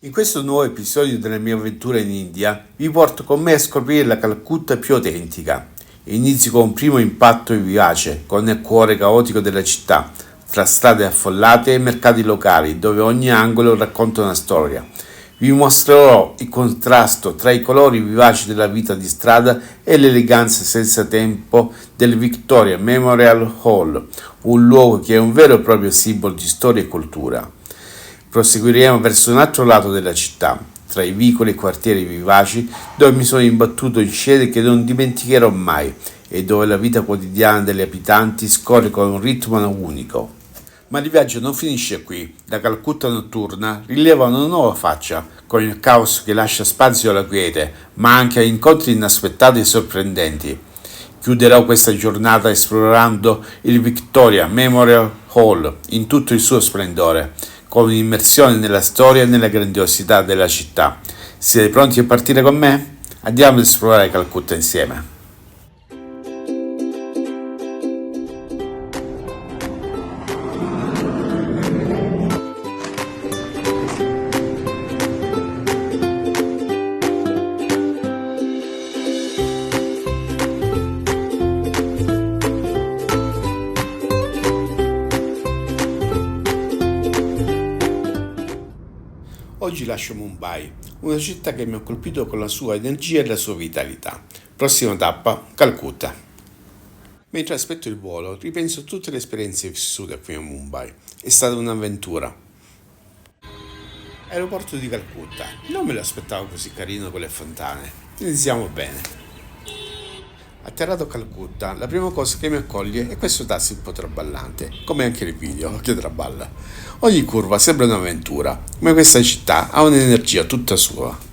In questo nuovo episodio della mia avventura in India vi porto con me a scoprire la Calcutta più autentica. Inizio con un primo impatto vivace, con il cuore caotico della città, tra strade affollate e mercati locali, dove ogni angolo racconta una storia. Vi mostrerò il contrasto tra i colori vivaci della vita di strada e l'eleganza senza tempo del Victoria Memorial Hall, un luogo che è un vero e proprio simbolo di storia e cultura. Proseguiremo verso un altro lato della città, tra i vicoli e quartieri vivaci, dove mi sono imbattuto in scene che non dimenticherò mai e dove la vita quotidiana degli abitanti scorre con un ritmo unico. Ma il viaggio non finisce qui. La Calcutta notturna rileva una nuova faccia, con il caos che lascia spazio alla quiete, ma anche a incontri inaspettati e sorprendenti. Chiuderò questa giornata esplorando il Victoria Memorial Hall in tutto il suo splendore, con un'immersione nella storia e nella grandiosità della città. Siete pronti a partire con me? Andiamo ad esplorare Calcutta insieme. Oggi lascio Mumbai, una città che mi ha colpito con la sua energia e la sua vitalità. Prossima tappa, Calcutta. Mentre aspetto il volo, ripenso a tutte le esperienze vissute qui a Mumbai. È stata un'avventura. Aeroporto di Calcutta. Non me lo aspettavo così carino con le fontane. Iniziamo bene. Atterrato a Calcutta, la prima cosa che mi accoglie è questo taxi un po' traballante, come anche il video che traballa. Ogni curva sembra un'avventura, ma questa città ha un'energia tutta sua.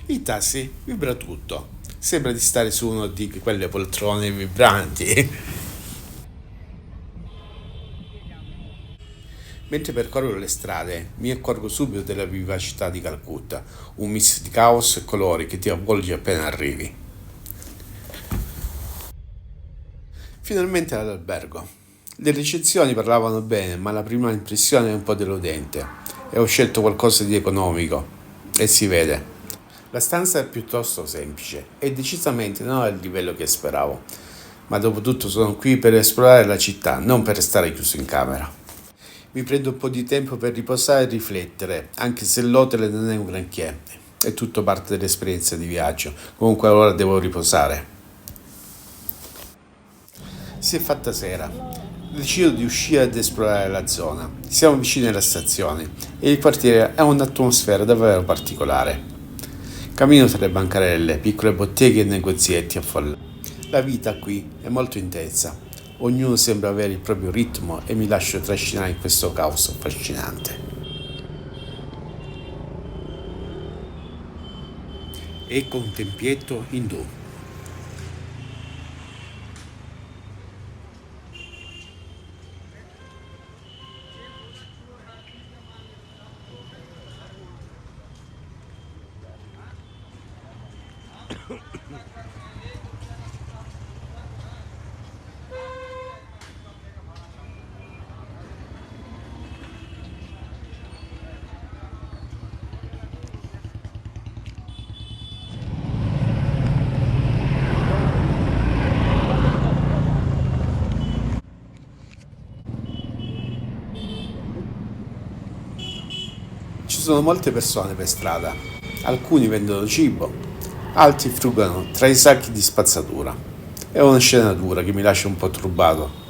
Il taxi vibra tutto, sembra di stare su uno di quelle poltrone vibranti. Mentre percorro le strade, mi accorgo subito della vivacità di Calcutta, un mix di caos e colori che ti avvolge appena arrivi. Finalmente all'albergo. Le recensioni parlavano bene, ma la prima impressione è un po' deludente. E ho scelto qualcosa di economico, e si vede. La stanza è piuttosto semplice e decisamente non al livello che speravo, ma dopo tutto sono qui per esplorare la città, non per restare chiuso in camera. Mi prendo un po' di tempo per riposare e riflettere, anche se l'hotel non è un granché, è tutto parte dell'esperienza di viaggio, comunque ora devo riposare. Si è fatta sera. Decido di uscire ed esplorare la zona. Siamo vicini alla stazione e il quartiere ha un'atmosfera davvero particolare. Cammino tra le bancarelle, piccole botteghe e negozietti affollati. La vita qui è molto intensa. Ognuno sembra avere il proprio ritmo e mi lascio trascinare in questo caos affascinante. Ecco un tempietto indù. Ci sono molte persone per strada, alcuni vendono cibo, altri frugano tra i sacchi di spazzatura. È una scena dura che mi lascia un po' turbato.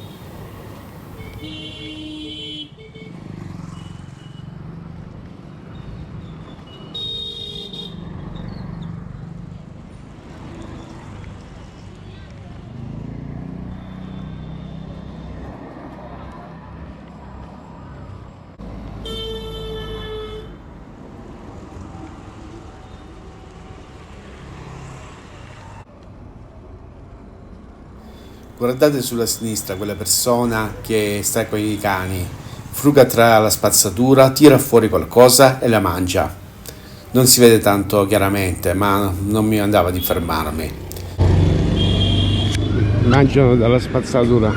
Guardate sulla sinistra quella persona che sta con i cani, fruga tra la spazzatura, tira fuori qualcosa e la mangia. Non si vede tanto chiaramente, ma non mi andava di fermarmi. Mangiano dalla spazzatura.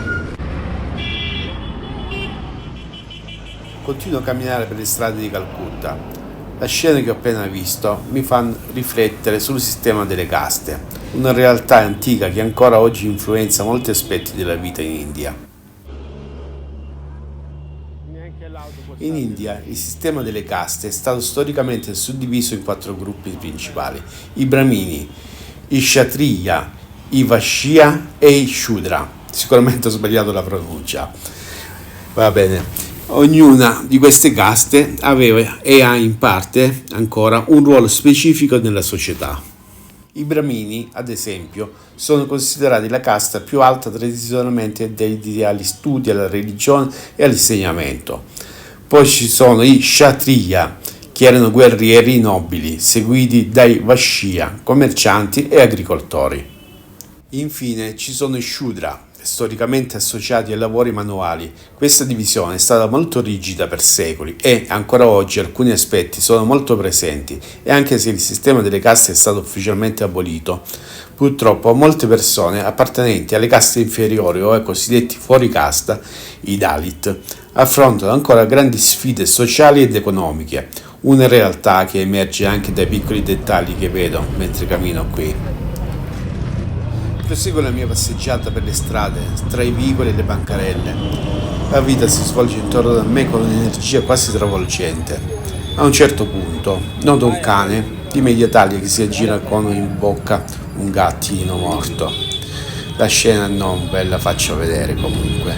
Continuo a camminare per le strade di Calcutta. La scena che ho appena visto mi fa riflettere sul sistema delle caste, una realtà antica che ancora oggi influenza molti aspetti della vita in India. In India il sistema delle caste è stato storicamente suddiviso in 4 gruppi principali: i Brahmini, i Kshatriya, i Vaishya e i Shudra. Sicuramente ho sbagliato la pronuncia. Va bene. Ognuna di queste caste aveva e ha in parte ancora un ruolo specifico nella società. I Brahmini, ad esempio, sono considerati la casta più alta tradizionalmente dediti agli studi, alla religione e all'insegnamento. Poi ci sono i Kshatriya, che erano guerrieri nobili, seguiti dai Vaishya, commercianti e agricoltori. Infine ci sono i Shudra, storicamente associati ai lavori manuali. Questa divisione è stata molto rigida per secoli e ancora oggi alcuni aspetti sono molto presenti, e anche se il sistema delle caste è stato ufficialmente abolito, purtroppo molte persone appartenenti alle caste inferiori o ai cosiddetti fuori casta, i Dalit, affrontano ancora grandi sfide sociali ed economiche, una realtà che emerge anche dai piccoli dettagli che vedo mentre cammino qui. Proseguo la mia passeggiata per le strade, tra i vicoli e le bancarelle. La vita si svolge intorno a me con un'energia quasi travolgente. A un certo punto noto un cane di media taglia che si aggira con in bocca un gattino morto. La scena non ve la faccio vedere comunque.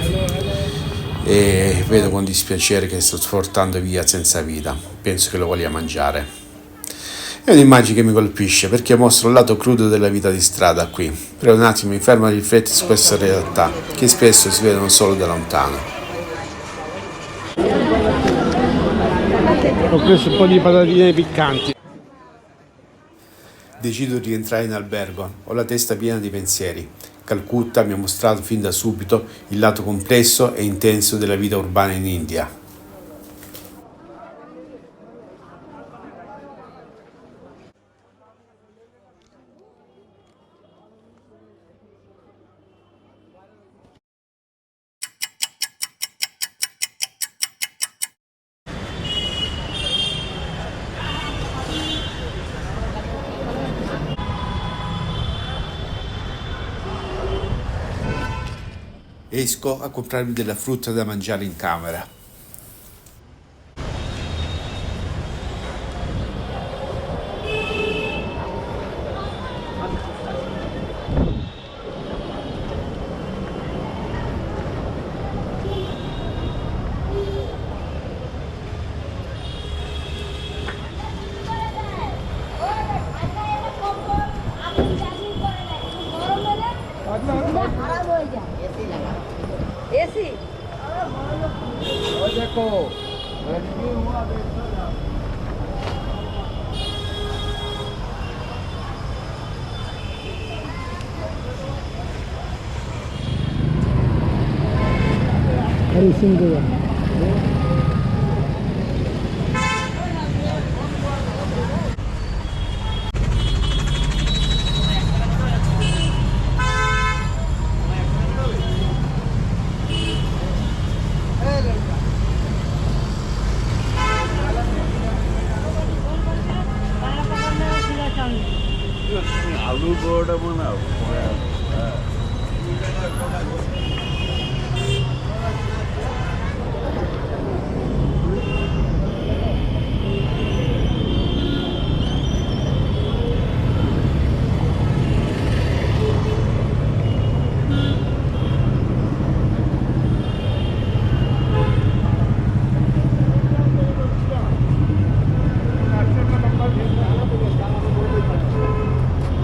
E vedo con dispiacere che sto sfortando via senza vita. Penso che lo voglia mangiare. È un'immagine che mi colpisce perché mostra un lato crudo della vita di strada qui. Per un attimo mi fermo a riflettere su queste realtà che spesso si vedono solo da lontano. Ho preso un po' di patatine piccanti. Decido di rientrare in albergo, ho la testa piena di pensieri. Calcutta mi ha mostrato fin da subito il lato complesso e intenso della vita urbana in India. Esco a comprarmi della frutta da mangiare in camera. AC ওই দেখো হরি সিং দেওয়া আলু বড়টা বানাও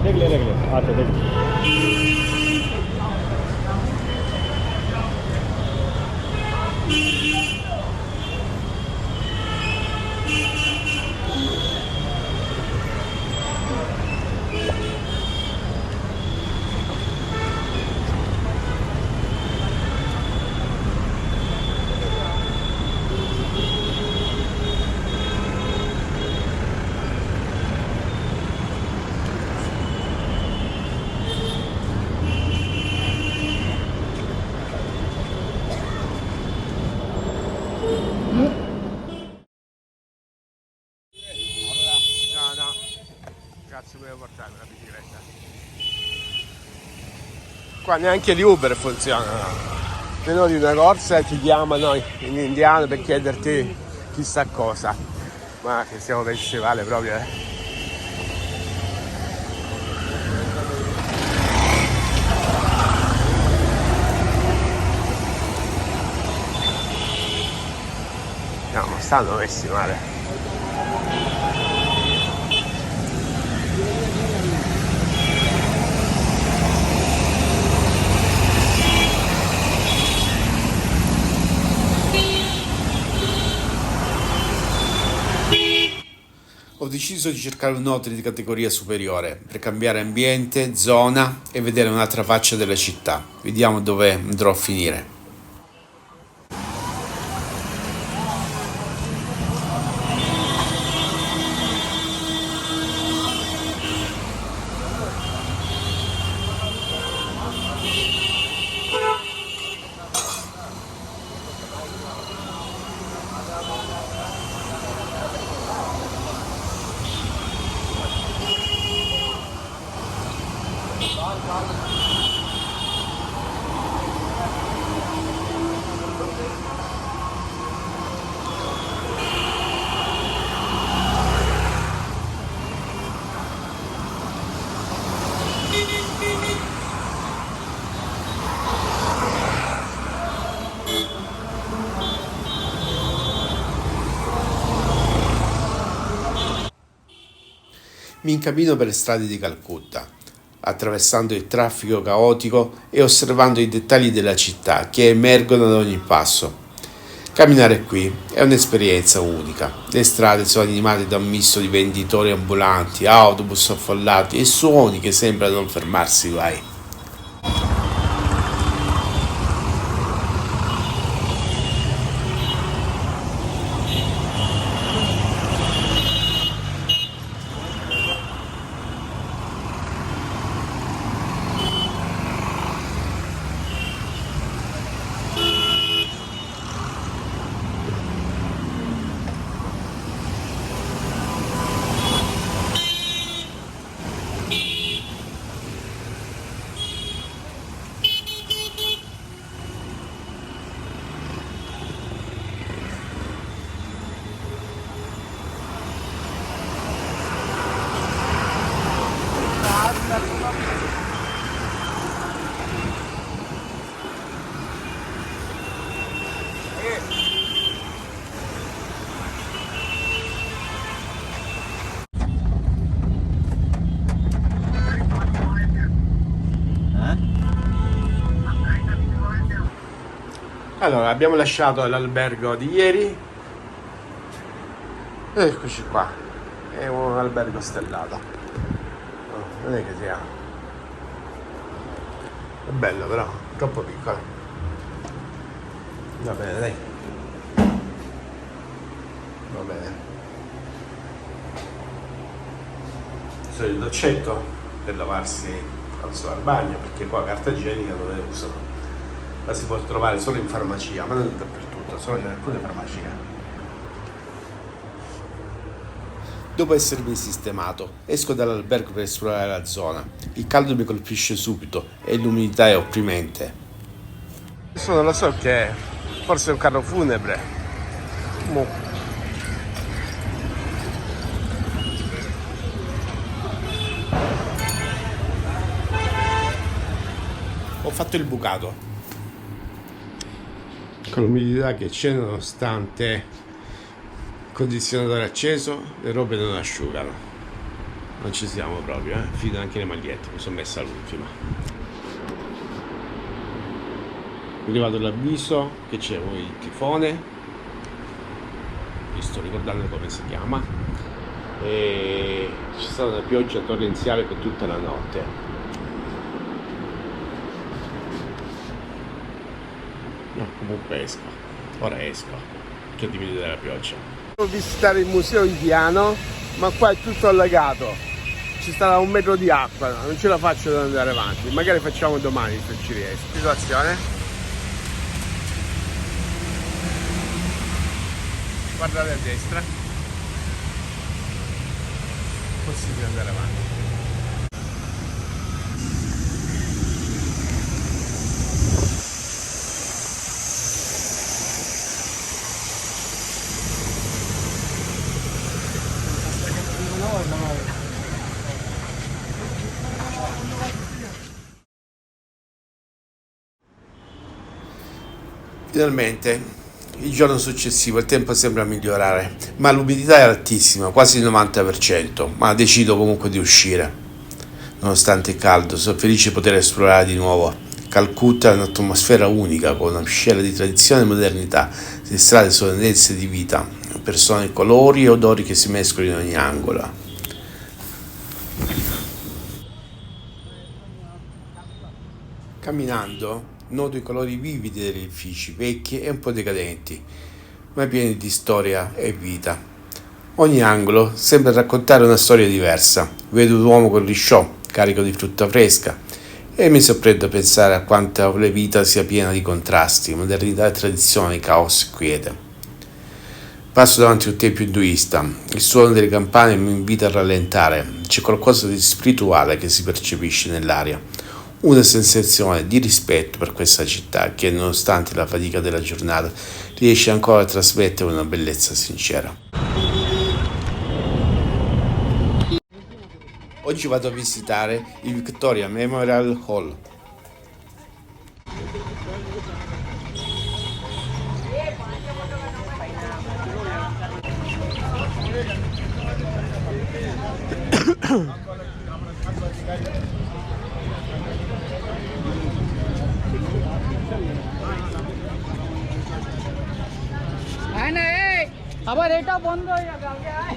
দেখলে আচ্ছা দেখলে Qua neanche gli Uber funzionano. Meno di una corsa ti chiamano in indiano per chiederti chissà cosa. Ma che siamo per festival proprio, No, ma stanno messi male. Ho deciso di cercare un hotel di categoria superiore per cambiare ambiente, zona e vedere un'altra faccia della città. Vediamo dove andrò a finire. Mi incammino per le strade di Calcutta, attraversando il traffico caotico e osservando i dettagli della città che emergono ad ogni passo. Camminare qui è un'esperienza unica. Le strade sono animate da un misto di venditori ambulanti, autobus affollati e suoni che sembrano non fermarsi mai. Allora, abbiamo lasciato l'albergo di ieri. Eccoci qua. È un albergo stellato. Non è che sia. È bello però, troppo piccolo. Va bene, dai. Va bene. C'è il doccetto per lavarsi calzo al bagno, perché qua carta igienica non ne usano. La si può trovare solo in farmacia, ma non dappertutto, solo in alcune farmacie. Dopo essermi sistemato, esco dall'albergo per esplorare la zona. Il caldo mi colpisce subito e l'umidità è opprimente. Adesso non lo so che è, forse è un carro funebre. Ho fatto il bucato. Con l'umidità che c'è, nonostante il condizionatore acceso, le robe non asciugano. Non ci siamo proprio, fido anche le magliette, mi sono messa all'ultima. Mi è arrivato l'avviso che c'è il tifone, mi sto ricordando come si chiama, e c'è stata una pioggia torrenziale per tutta la notte. No, comunque esco, ora esco, che diminuire dalla pioggia. Devo visitare il museo indiano, ma qua è tutto allagato, ci sta 1 metro di acqua, non ce la faccio ad andare avanti, magari facciamo domani se ci riesco. Situazione, guardate a destra, possibile andare avanti. Finalmente, il giorno successivo il tempo sembra migliorare, ma l'umidità è altissima, quasi il 90%, ma decido comunque di uscire. Nonostante il caldo, sono felice di poter esplorare di nuovo. Calcutta è un'atmosfera unica, con una miscela di tradizione e modernità, le strade sono dense di vita, persone, colori e odori che si mescolano in ogni angolo. Camminando, noto i colori vividi degli edifici, vecchi e un po' decadenti, ma pieni di storia e vita. Ogni angolo sembra raccontare una storia diversa. Vedo un uomo con risciò, carico di frutta fresca, e mi sorprendo a pensare a quanta la vita sia piena di contrasti, modernità e tradizione, caos e quiete. Passo davanti a un tempio induista, il suono delle campane mi invita a rallentare, c'è qualcosa di spirituale che si percepisce nell'aria, una sensazione di rispetto per questa città che, nonostante la fatica della giornata, riesce ancora a trasmettere una bellezza sincera. Oggi vado a visitare il Victoria Memorial Hall. আবার এটা বন্ধ হয়ে যাবে আগে আয়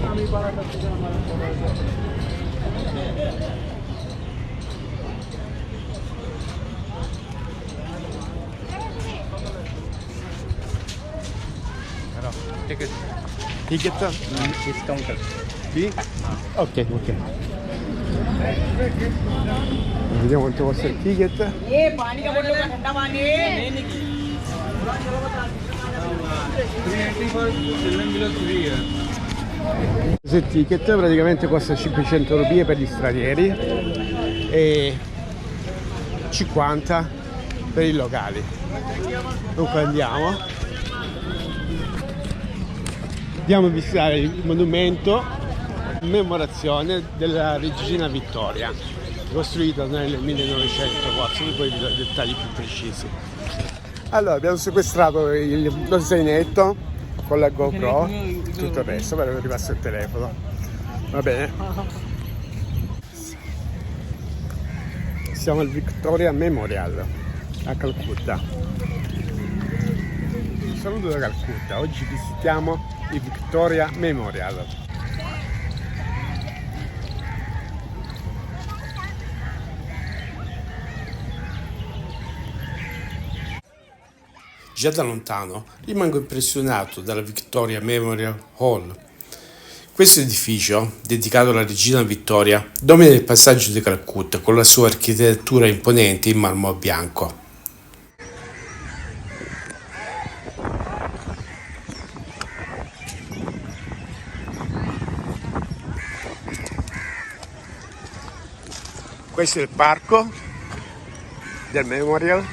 আমি বাড়াটা থেকে আমার Ticket? Discounter. Sì? Ok. Vediamo quanto costa il ticket. पानी का बोतल ठंडा पानी नहीं निकली Il ticket praticamente costa 500 rupie per gli stranieri e 50 per i locali. Dunque andiamo a visitare il monumento in commemorazione della regina Vittoria, costruito nel 1904, poi vi do i dettagli più precisi. Allora, abbiamo sequestrato lo zainetto con la GoPro, tutto il resto, però è rimasto il telefono. Va bene? Siamo al Victoria Memorial a Calcutta. Un saluto da Calcutta, oggi visitiamo il Victoria Memorial. Già da lontano rimango impressionato dalla Victoria Memorial Hall. Questo edificio, dedicato alla regina Vittoria, domina il passaggio di Calcutta con la sua architettura imponente in marmo bianco. Questo è il parco del Memorial.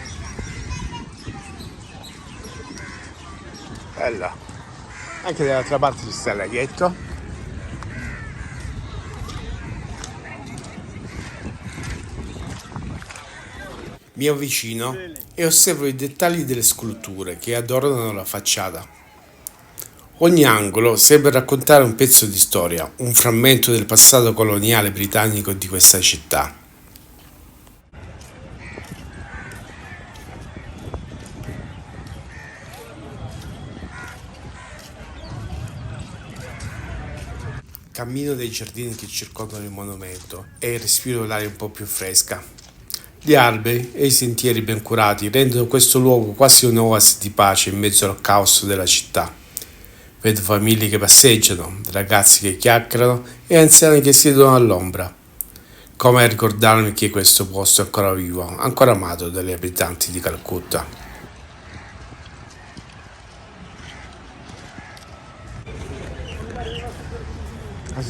Bello. Anche dall'altra parte ci sta il laghetto. Mi avvicino e osservo i dettagli delle sculture che adornano la facciata. Ogni angolo sembra raccontare un pezzo di storia, un frammento del passato coloniale britannico di questa città. Cammino dei giardini che circondano il monumento e respiro l'aria un po' più fresca. Gli alberi e i sentieri ben curati rendono questo luogo quasi un'oasi di pace in mezzo al caos della città. Vedo famiglie che passeggiano, ragazzi che chiacchierano e anziani che siedono all'ombra. Come a ricordarmi che questo posto è ancora vivo, ancora amato dagli abitanti di Calcutta.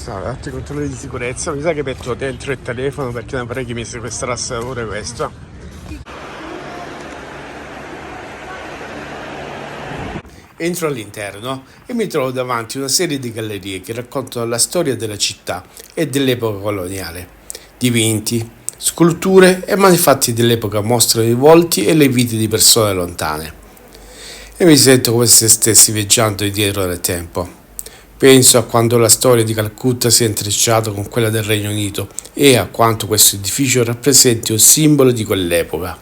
Altri controlli di sicurezza, mi sa che metto dentro il telefono perché non vorrei che mi sequestrassero pure questo. Entro all'interno e mi trovo davanti a una serie di gallerie che raccontano la storia della città e dell'epoca coloniale. Dipinti, Sculture e manufatti dell'epoca mostrano i volti e le vite di persone lontane. E mi sento come se stessi viaggiando indietro nel tempo. Penso a quando la storia di Calcutta si è intrecciata con quella del Regno Unito e a quanto questo edificio rappresenti un simbolo di quell'epoca.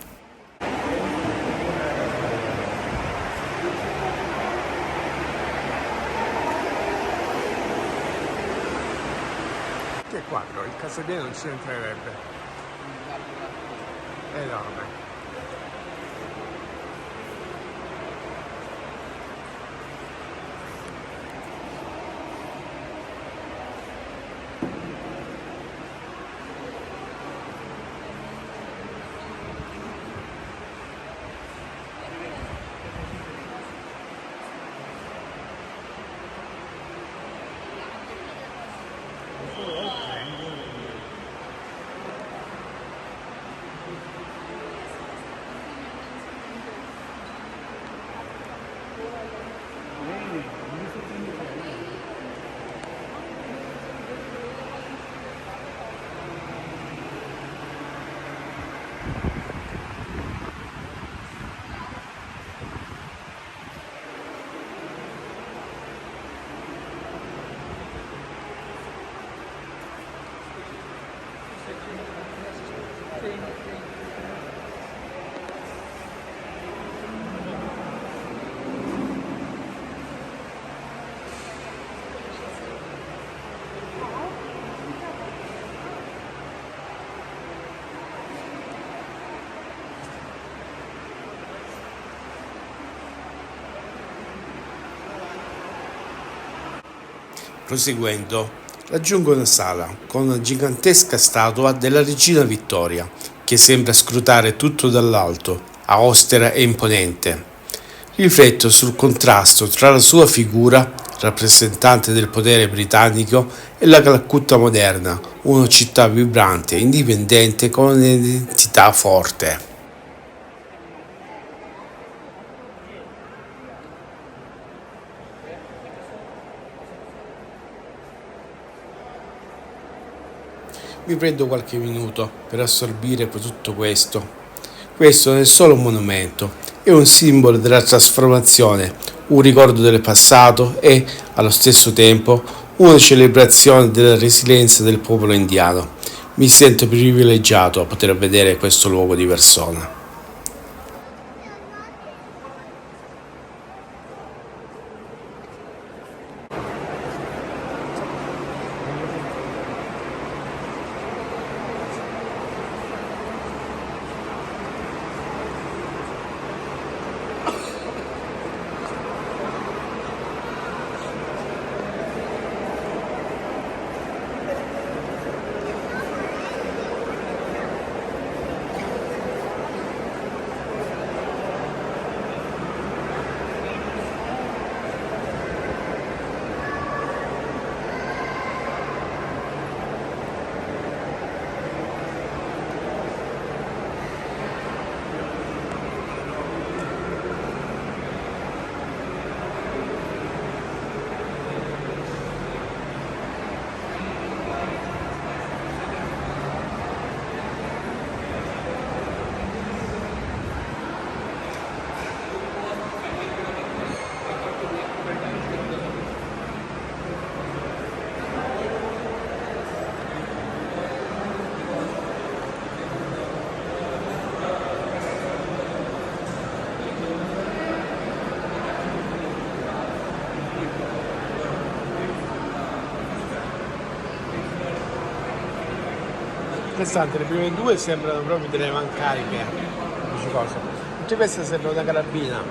Che quadro, il Casadei non ci entrerebbe. È enorme. Proseguendo, raggiungo una sala con una gigantesca statua della regina Vittoria che sembra scrutare tutto dall'alto, austera e imponente. Rifletto sul contrasto tra la sua figura, rappresentante del potere britannico, e la Calcutta moderna, una città vibrante, indipendente con un'identità forte. Mi prendo qualche minuto per assorbire tutto questo. Questo non è solo un monumento, è un simbolo della trasformazione, un ricordo del passato e, allo stesso tempo, una celebrazione della resilienza del popolo indiano. Mi sento privilegiato a poter vedere questo luogo di persona. Interessante, le prime due sembrano proprio delle mancariche, dici cosa? Tutte queste sembrano una carabina,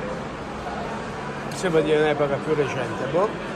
sembra di un'epoca più recente, boh.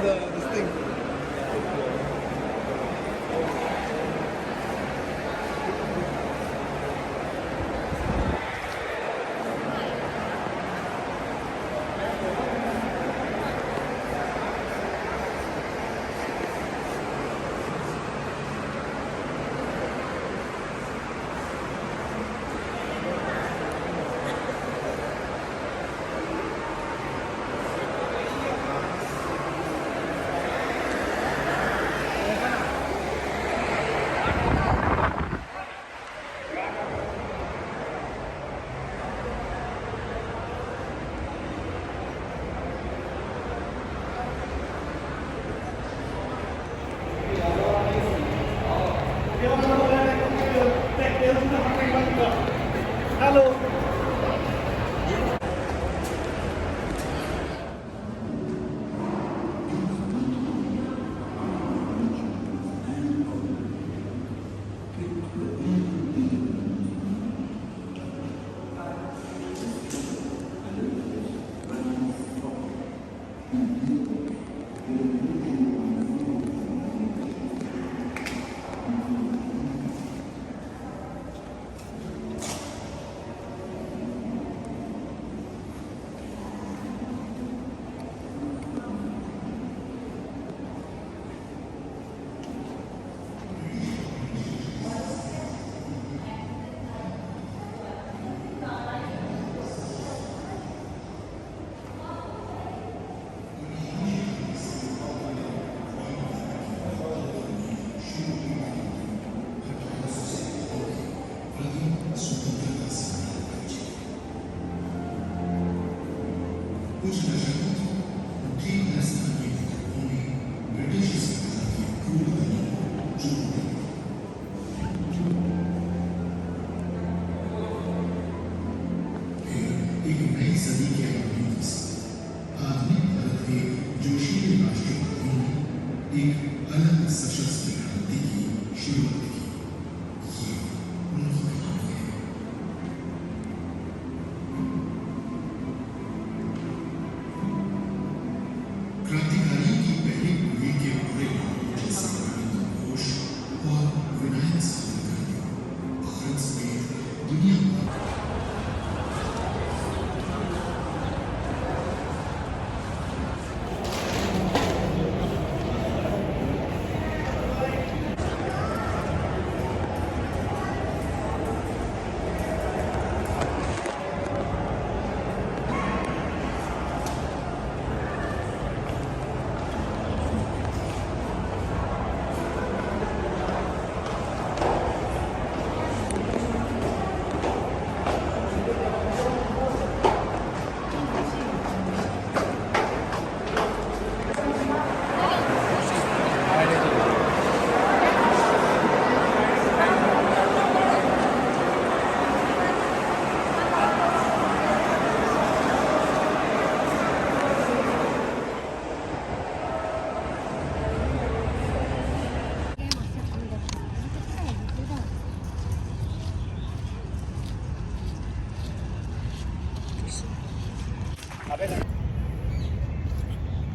this thing.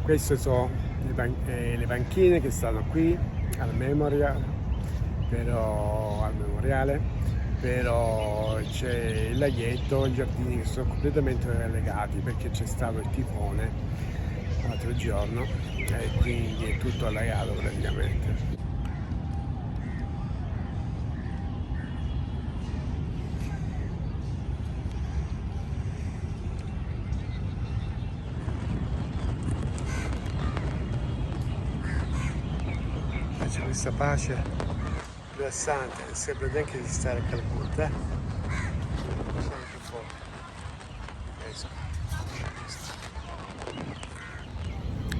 Queste sono le panchine che stanno qui al memoriale, però c'è il laghetto, i giardini che sono completamente relegati perché c'è stato il tifone l'altro giorno e quindi è tutto allagato praticamente. C'è questa pace rilassante, sembra neanche di stare a Calcutta. Sono un po' fresco.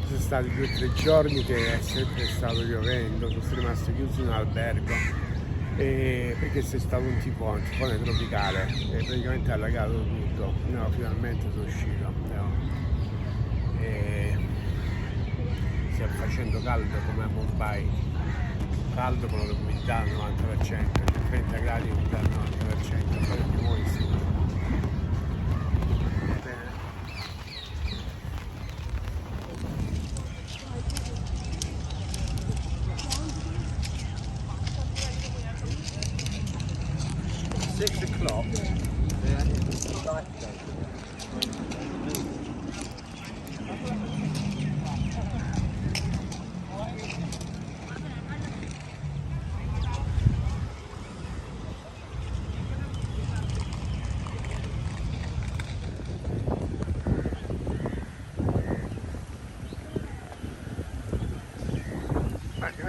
Sono stati 2 o 3 giorni che è sempre stato piovendo, sono rimasto chiuso in un albergo perché c'è stato un tifone tropicale e praticamente ha allagato tutto. No, finalmente sono uscito. No. Sta facendo caldo come a Mumbai. Caldo con l'umidità al 90%, 30 gradi di umidità al 90%, poi più moisto. Bene.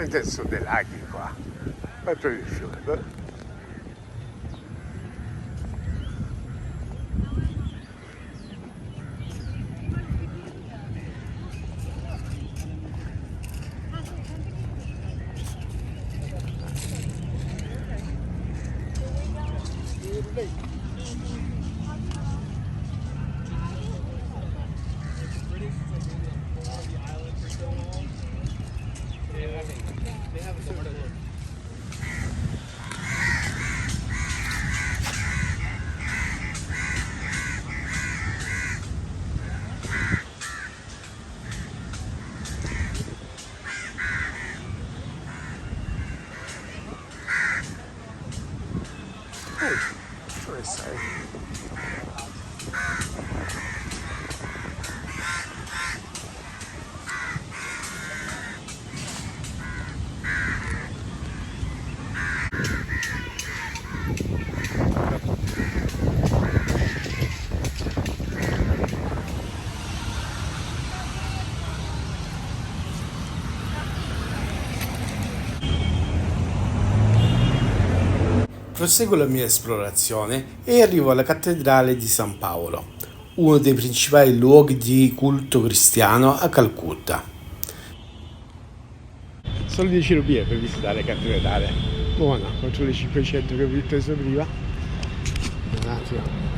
Adesso dei laghi qua. Poi per il fiume. Dove sei? Proseguo la mia esplorazione e arrivo alla cattedrale di San Paolo, uno dei principali luoghi di culto cristiano a Calcutta. Solo 10 rupie per visitare la cattedrale. Buona, contro le 500 che vi ho preso prima. Un attimo.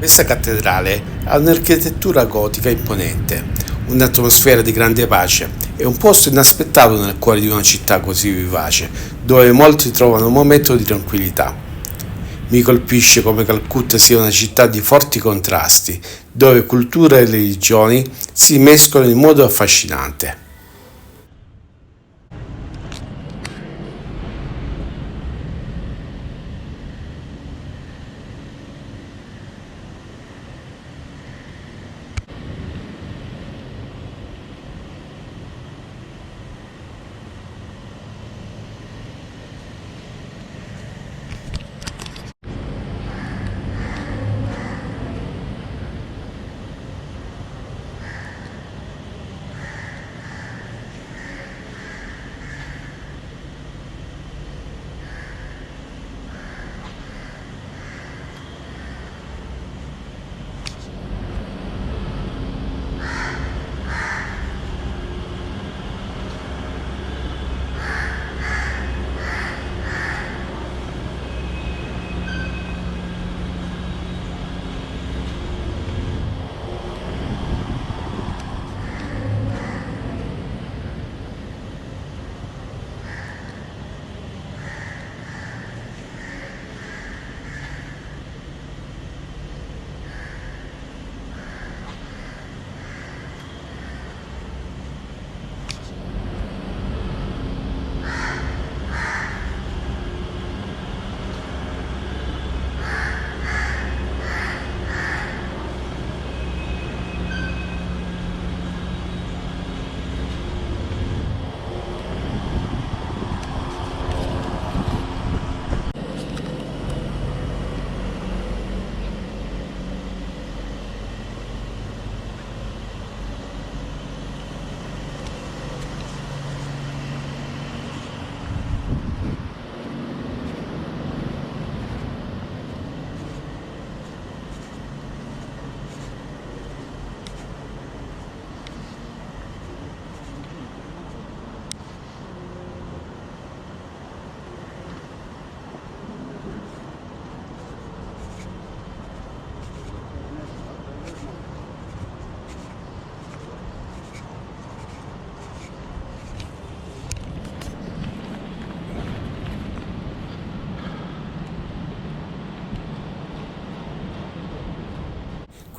Questa cattedrale ha un'architettura gotica imponente, un'atmosfera di grande pace e un posto inaspettato nel cuore di una città così vivace, dove molti trovano un momento di tranquillità. Mi colpisce come Calcutta sia una città di forti contrasti, dove cultura e religioni si mescolano in modo affascinante.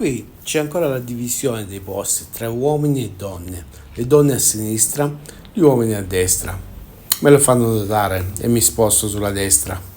Qui c'è ancora la divisione dei posti tra uomini e donne, le donne a sinistra, gli uomini a destra. Me lo fanno notare e mi sposto sulla destra.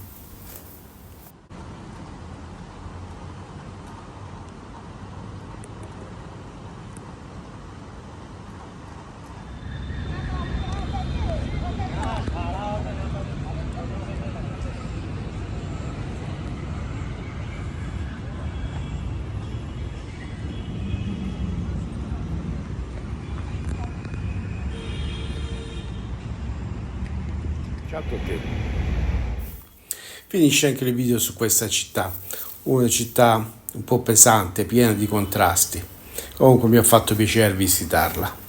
Ciao a tutti. Finisce anche il video su questa città, una città un po' pesante, piena di contrasti. Comunque mi ha fatto piacere visitarla.